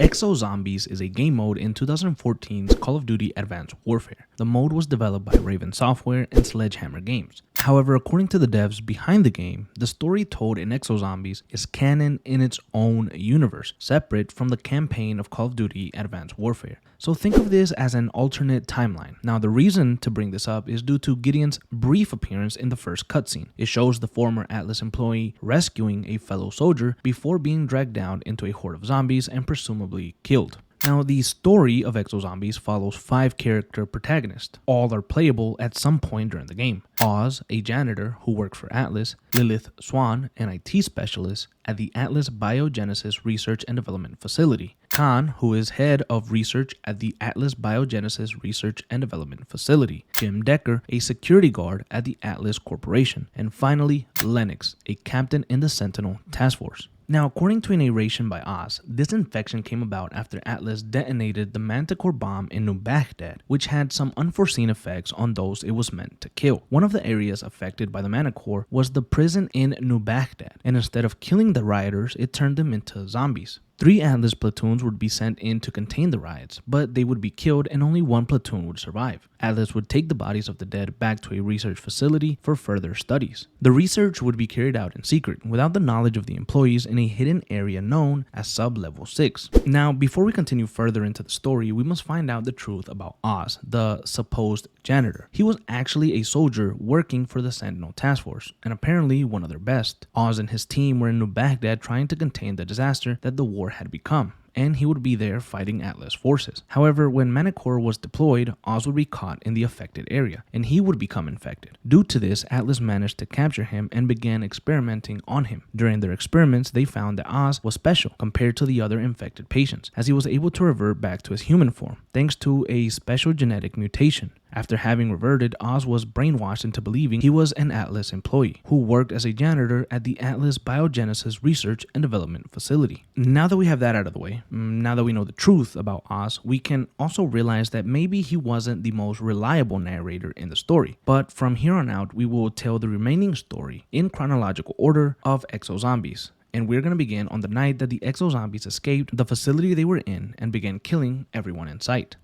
EXO Zombies is a game mode in 2014's Call of Duty Advanced Warfare. The mode was developed by Raven Software and Sledgehammer Games. However, according to the devs behind the game, the story told in EXO Zombies is canon in its own universe, separate from the campaign of Call of Duty Advanced Warfare. So think of this as an alternate timeline. Now, the reason to bring this up is due to Gideon's brief appearance in the first cutscene. It shows the former Atlas employee rescuing a fellow soldier before being dragged down into a horde of zombies and presumably killed. Now, the story of EXO Zombies follows 5 character protagonists. All are playable at some point during the game. Oz, a janitor who works for Atlas, Lilith Swan, an IT specialist at the Atlas Biogenesis Research and Development Facility, Khan, who is head of research at the Atlas Biogenesis Research and Development Facility, Jim Decker, a security guard at the Atlas Corporation, and finally, Lennox, a captain in the Sentinel Task Force. Now, according to a narration by Oz, this infection came about after Atlas detonated the Manticore bomb in New Baghdad, which had some unforeseen effects on those it was meant to kill. One of the areas affected by the Manticore was the prison in New Baghdad, and instead of killing the rioters, it turned them into zombies. 3 Atlas platoons would be sent in to contain the riots, but they would be killed and only 1 platoon would survive. Atlas would take the bodies of the dead back to a research facility for further studies. The research would be carried out in secret, without the knowledge of the employees, in a hidden area known as Sub-Level 6. Now, before we continue further into the story, we must find out the truth about Oz, the supposed janitor. He was actually a soldier working for the Sentinel Task Force, and apparently one of their best. Oz and his team were in New Baghdad trying to contain the disaster that the war had become, and he would be there fighting Atlas forces. However, when Manticore was deployed, Oz would be caught in the affected area, and he would become infected. Due to this, Atlas managed to capture him and began experimenting on him. During their experiments, they found that Oz was special compared to the other infected patients, as he was able to revert back to his human form, thanks to a special genetic mutation. After having reverted, Oz was brainwashed into believing he was an Atlas employee who worked as a janitor at the Atlas Biogenesis Research and Development Facility. Now that we have that out of the way, now that we know the truth about Oz, we can also realize that maybe he wasn't the most reliable narrator in the story. But from here on out, we will tell the remaining story in chronological order of EXO Zombies. And we're going to begin on the night that the EXO Zombies escaped the facility they were in and began killing everyone in sight.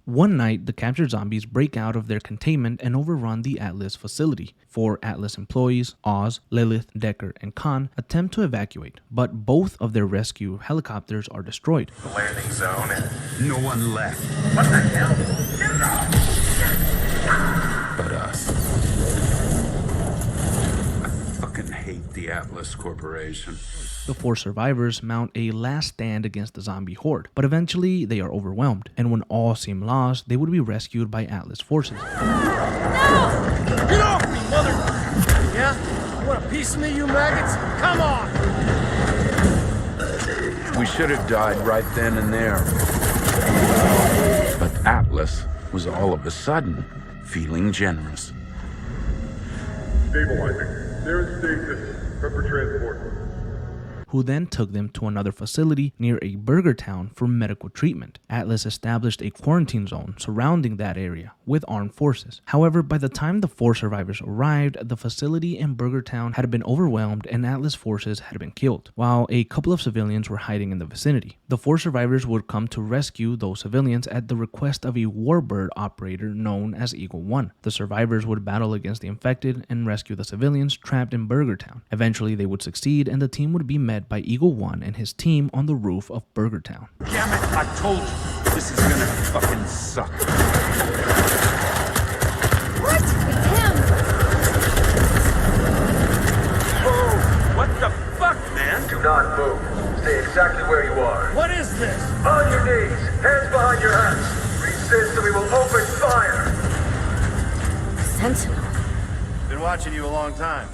One night, the captured zombies break out of their containment and overrun the Atlas facility. 4 Atlas employees, Oz, Lilith, Decker, and Khan, attempt to evacuate, but both of their rescue helicopters are destroyed. The landing zone and no one left. what the hell? Get it off! But us. I fucking hate the Atlas Corporation. The 4 survivors mount a last stand against the zombie horde, but eventually they are overwhelmed, and when all seem lost, they would be rescued by Atlas forces. No! Get off me, mother! Yeah? You want a piece of me, you maggots? Come on! We should have died right then and there. But Atlas was all of a sudden feeling generous. Stabilizing. They're in stasis. Prep for transport. Who then took them to another facility near a burger town for medical treatment. Atlas established a quarantine zone surrounding that area with armed forces. However, by the time the 4 survivors arrived, the facility in Burger Town had been overwhelmed and Atlas forces had been killed, while a couple of civilians were hiding in the vicinity. The 4 survivors would come to rescue those civilians at the request of a warbird operator known as Eagle 1. The survivors would battle against the infected and rescue the civilians trapped in Burger Town. Eventually, they would succeed and the team would be met by Eagle 1 and his team on the roof of Burger Town. Damn it, I told you, this is gonna fucking suck. What? It's him! Oh, what the fuck, man? Do not move. Stay exactly where you are. What is this? On your knees. Hands behind your hats. Resist and we will open fire. Sentinel. Been watching you a long time.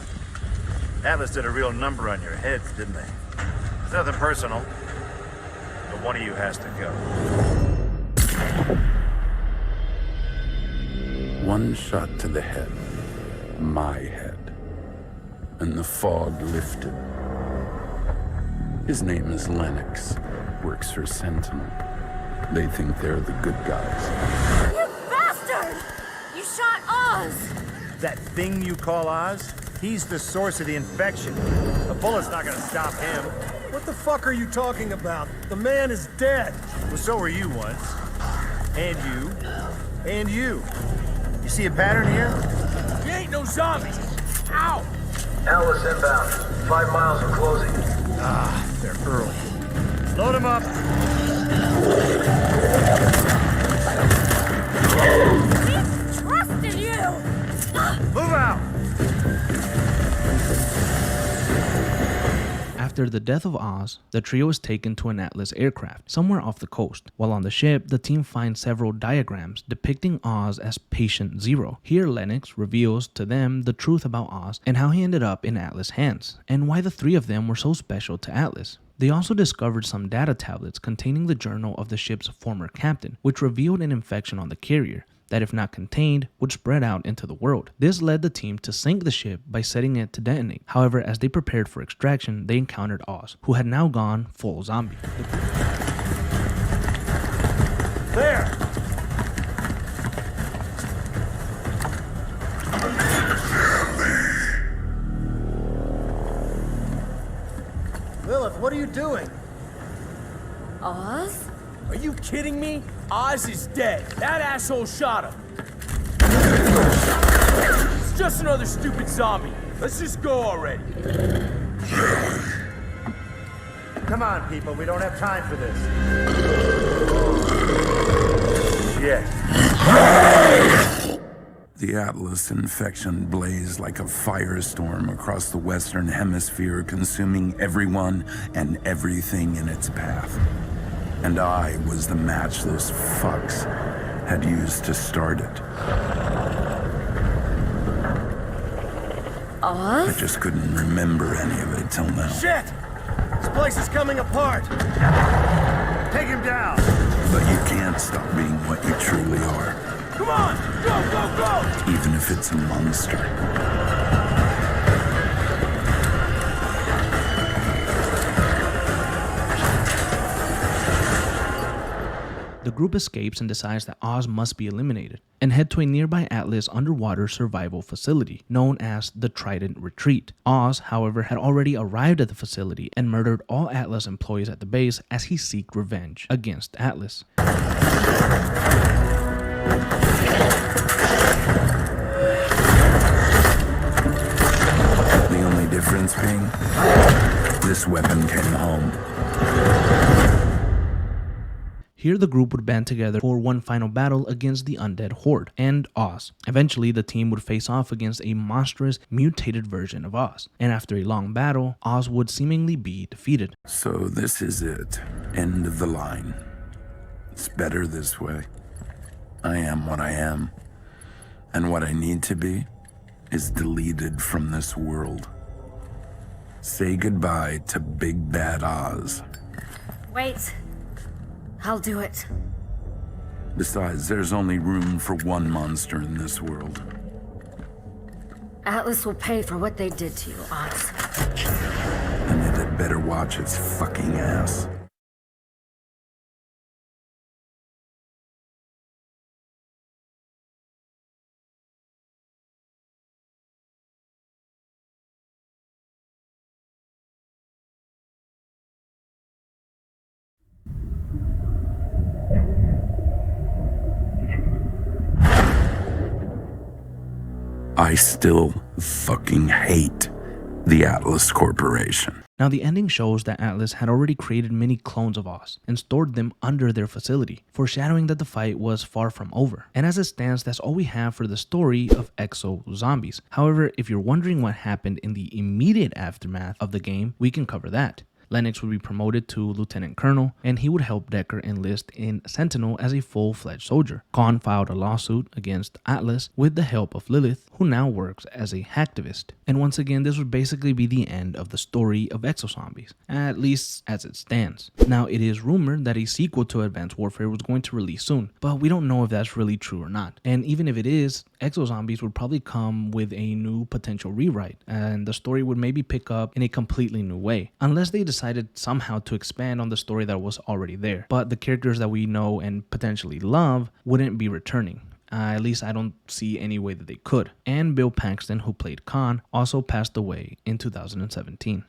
Atlas did a real number on your heads, didn't they? It's nothing personal, but one of you has to go. One shot to the head, my head, and the fog lifted. His name is Lennox, works for Sentinel. They think they're the good guys. You bastard! You shot Oz! That thing you call Oz? He's the source of the infection. A bullet's not gonna stop him. What the fuck are you talking about? The man is dead. Well, so were you once. And you. And you. You see a pattern here? You ain't no zombie. Ow! Atlas inbound. 5 miles from closing. Ah, they're early. Load him up. We trusted you! Move out. After the death of Oz, the trio is taken to an Atlas aircraft somewhere off the coast. While on the ship, the team finds several diagrams depicting Oz as Patient Zero. Here, Lennox reveals to them the truth about Oz and how he ended up in Atlas' hands, and why the three of them were so special to Atlas. They also discovered some data tablets containing the journal of the ship's former captain, which revealed an infection on the carrier that, if not contained, would spread out into the world. This led the team to sink the ship by setting it to detonate. However, as they prepared for extraction, they encountered Oz, who had now gone full zombie. There! Lilith, what are you doing? Oz? Are you kidding me? Oz is dead. That asshole shot him. It's just another stupid zombie. Let's just go already. Come on, people. We don't have time for this. Shit. The Atlas infection blazed like a firestorm across the Western Hemisphere, consuming everyone and everything in its path. And I was the match those fucks had used to start it. I Oz? just couldn't remember any of it till now. Shit! This place is coming apart. Take him down. But you can't stop being what you truly are, Come on! Go, go, go! even if it's a monster. The group escapes and decides that Oz must be eliminated, and head to a nearby Atlas underwater survival facility known as the Trident Retreat. Oz, however, had already arrived at the facility and murdered all Atlas employees at the base as he sought revenge against Atlas. The only difference being, this weapon came home. Here the group would band together for one final battle against the undead horde and Oz. Eventually the team would face off against a monstrous mutated version of Oz, and after a long battle, Oz would seemingly be defeated. So this is it. End of the line. It's better this way. I am what I am. And what I need to be is deleted from this world. Say goodbye to Big Bad Oz. Wait. I'll do it. Besides, there's only room for one monster in this world. Atlas will pay for what they did to you, Oz. And it had better watch its fucking ass. I still fucking hate the Atlas Corporation. Now the ending shows that Atlas had already created many clones of Oz and stored them under their facility, foreshadowing that the fight was far from over. And as it stands, that's all we have for the story of EXO Zombies. However, if you're wondering what happened in the immediate aftermath of the game, we can cover that. Lennox would be promoted to Lieutenant Colonel, and he would help Decker enlist in Sentinel as a full-fledged soldier. Khan filed a lawsuit against Atlas with the help of Lilith, who now works as a hacktivist. And once again, this would basically be the end of the story of EXO Zombies, at least as it stands. Now, it is rumored that a sequel to Advanced Warfare was going to release soon, but we don't know if that's really true or not. And even if it is, EXO Zombies would probably come with a new potential rewrite, and the story would maybe pick up in a completely new way, unless they decided somehow to expand on the story that was already there. But the characters that we know and potentially love wouldn't be returning, At least I don't see any way that they could. And Bill Paxton, who played Khan, also passed away in 2017.